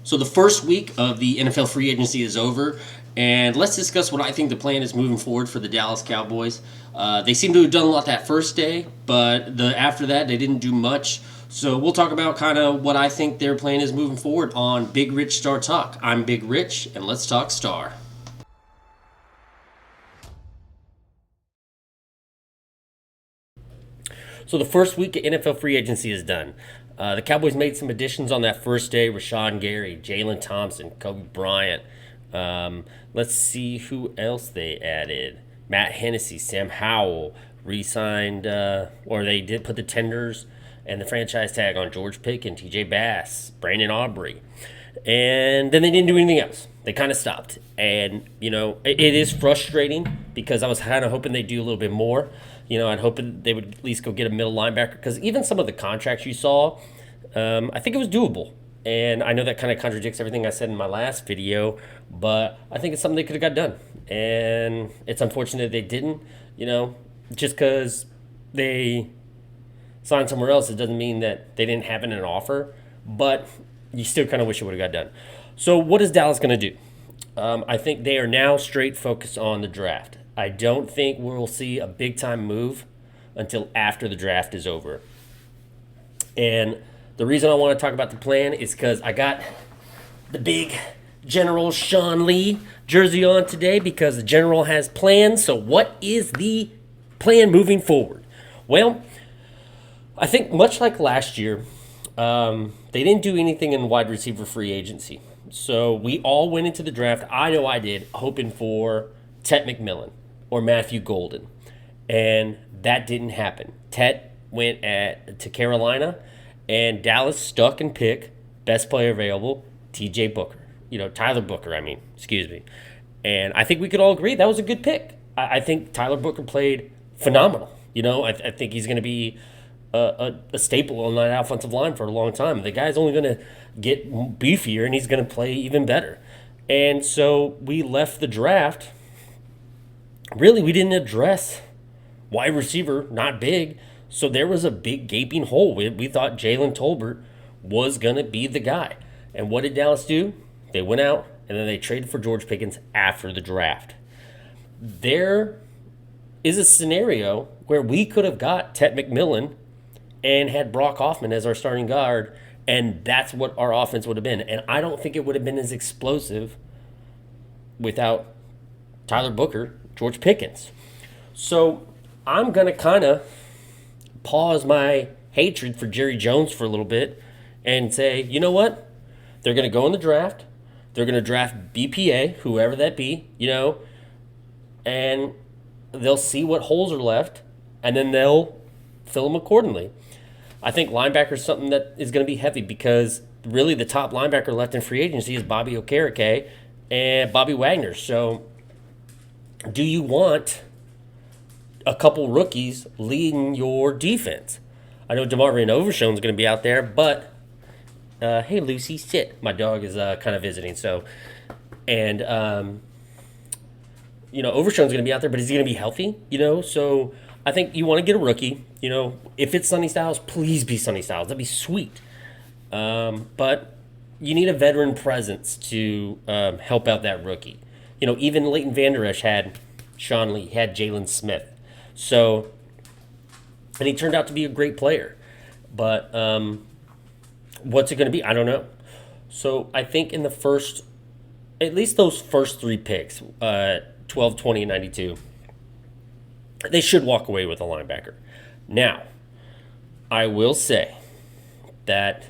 So the first week of the NFL free agency is over, and let's discuss what I think the plan is moving forward for the Dallas Cowboys. They seem to have done a lot that first day, but after that they didn't do much. So we'll talk about kind of what I think their plan is moving forward on Big Rich Star Talk. I'm Big Rich, and let's talk Star. So the first week of NFL free agency is done. The Cowboys made some additions on that first day. Rashawn Gary, Jalen Thompson, Kobe Bryant. Let's see who else they added. Matt Hennessy, Sam Howell re-signed, or they did put the tenders and the franchise tag on George Pickens, TJ Bass, Brandon Aubrey. And then they didn't do anything else. They kind of stopped. And, it is frustrating because I was kind of hoping they'd do a little bit more. I'd hoping they would at least go get a middle linebacker because even some of the contracts you saw, I think it was doable. And I know that kind of contradicts everything I said in my last video, but I think it's something they could have got done. And it's unfortunate they didn't, just because they signed somewhere else, it doesn't mean that they didn't have an offer, but you still kind of wish it would have got done. So what is Dallas going to do? I think they are now straight focused on the draft. I don't think we'll see a big-time move until after the draft is over. And the reason I want to talk about the plan is because I got the big General Sean Lee jersey on today because the General has plans. So what is the plan moving forward? Well, I think much like last year, they didn't do anything in wide receiver free agency. So we all went into the draft, I know I did, hoping for Tet McMillan or Matthew Golden. And that didn't happen. Tet went to Carolina, and Dallas stuck and picked best player available, TJ Booker. Tyler Booker, excuse me. And I think we could all agree that was a good pick. I think Tyler Booker played phenomenal. I think he's going to be a staple on that offensive line for a long time. The guy's only going to get beefier, and he's going to play even better. And so we left the draft. Really, we didn't address wide receiver, not big. So there was a big gaping hole. We thought Jalen Tolbert was going to be the guy. And what did Dallas do? They went out, and then they traded for George Pickens after the draft. There is a scenario where we could have got Tet McMillan and had Brock Hoffman as our starting guard, and that's what our offense would have been. And I don't think it would have been as explosive without Tyler Booker, George Pickens. So I'm going to kind of pause my hatred for Jerry Jones for a little bit and say, you know what? They're going to go in the draft. They're going to draft BPA, whoever that be, and they'll see what holes are left, and then they'll fill them accordingly. I think linebacker is something that is going to be heavy because really the top linebacker left in free agency is Bobby Okereke and Bobby Wagner. So do you want a couple rookies leading your defense? I know DeMarvin Overshown's going to be out there, but hey, Lucy, sit. My dog is kind of visiting. So, and, Overshown's going to be out there, but is he going to be healthy? So I think you want to get a rookie. If it's Sonny Styles, please be Sonny Styles. That'd be sweet. But you need a veteran presence to help out that rookie. Even Leighton Vander Esch had Sean Lee, had Jalen Smith. So, and he turned out to be a great player. But what's it going to be? I don't know. So I think in the first, at least those first three picks, 12, 20, and 92, they should walk away with a linebacker. Now, I will say that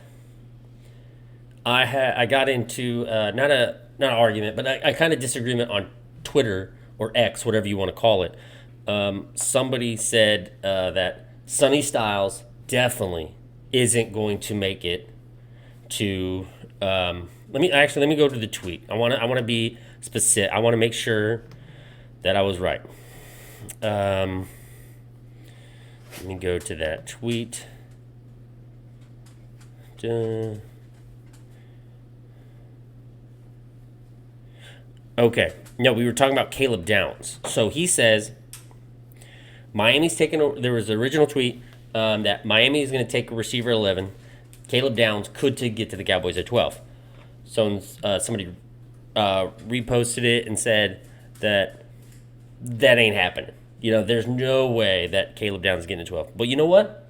I got into not an argument, but I kind of disagreement on Twitter or X, whatever you want to call it. Somebody said that Sonny Styles definitely isn't going to make it to. Let me go to the tweet. I want to be specific. I want to make sure that I was right. Let me go to that tweet. Okay. No, we were talking about Caleb Downs. So he says Miami's taking over. There was the original tweet that Miami is going to take a receiver at 11. Caleb Downs could get to the Cowboys at 12. Somebody reposted it and said that ain't happening. There's no way that Caleb Downs is getting to 12. But you know what?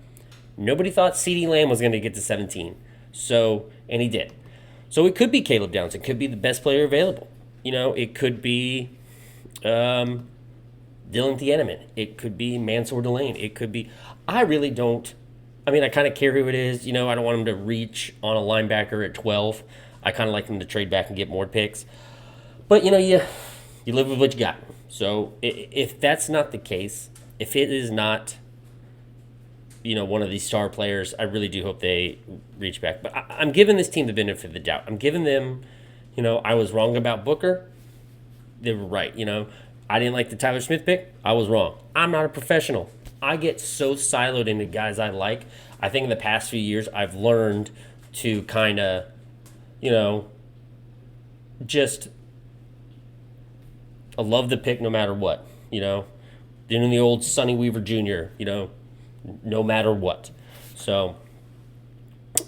Nobody thought CeeDee Lamb was going to get to 17. And he did. So it could be Caleb Downs. It could be the best player available. It could be Dylan Thieneman. It could be Mansour Delane. It could be. I really don't. I mean, I kind of care who it is. I don't want him to reach on a linebacker at 12. I kind of like him to trade back and get more picks. But, you live with what you got. So if that's not the case, if it is not, one of these star players, I really do hope they reach back. But I'm giving this team the benefit of the doubt. I'm giving them, I was wrong about Booker. They were right. I didn't like the Tyler Smith pick. I was wrong. I'm not a professional. I get so siloed into guys I like. I think in the past few years, I've learned to kind of, just I love the pick no matter what. Doing the old Sonny Weaver Jr., no matter what. So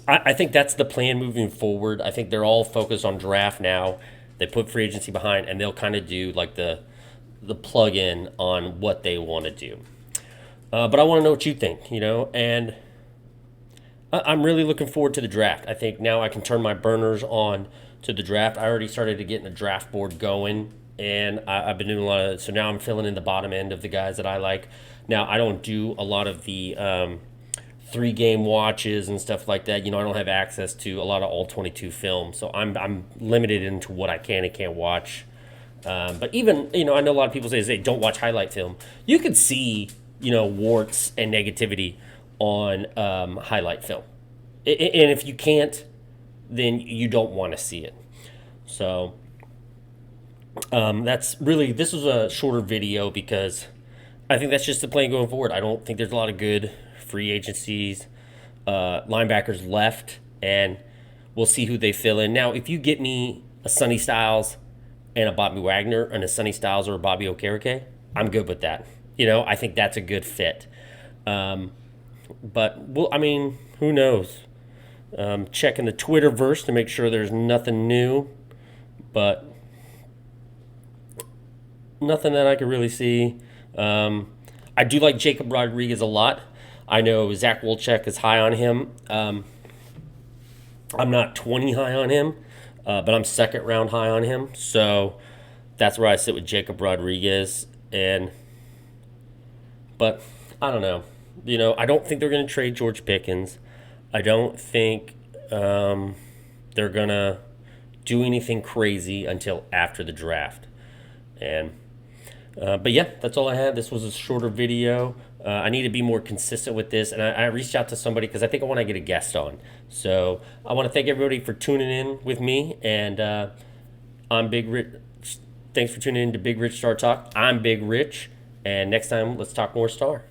I think that's the plan moving forward. I think they're all focused on draft now. They put free agency behind, and they'll kind of do like the plug-in on what they want to do. But I want to know what you think, and I'm really looking forward to the draft. I think now I can turn my burners on to the draft. I already started to get a draft board going, and I've been doing a lot of, so now I'm filling in the bottom end of the guys that I like. Now, I don't do a lot of the 3-game watches and stuff like that. I don't have access to a lot of all 22 film, so I'm limited into what I can and can't watch. But even, I know a lot of people say they don't watch highlight film. You could see, warts and negativity on highlight film. And if you can't, then you don't want to see it. So that's really, this was a shorter video because I think that's just the plan going forward. I don't think there's a lot of good free agencies, linebackers left, and we'll see who they fill in. Now, if you get me a Sonny Styles and a Bobby Wagner and a Sonny Styles or a Bobby Okereke, I'm good with that. I think that's a good fit. But, who knows? Checking the Twitterverse to make sure there's nothing new, but nothing that I could really see. I do like Jacob Rodriguez a lot. I know Zach Wolchek is high on him. I'm not 20 high on him, but I'm second round high on him. So that's where I sit with Jacob Rodriguez. But I don't know. I don't think they're going to trade George Pickens. I don't think they're going to do anything crazy until after the draft. But yeah, that's all I had. This was a shorter video. I need to be more consistent with this, and I reached out to somebody because I think I want to get a guest on. So I want to thank everybody for tuning in with me, and I'm Big Rich. Thanks for tuning in to Big Rich Star Talk. I'm Big Rich, and next time let's talk more Star.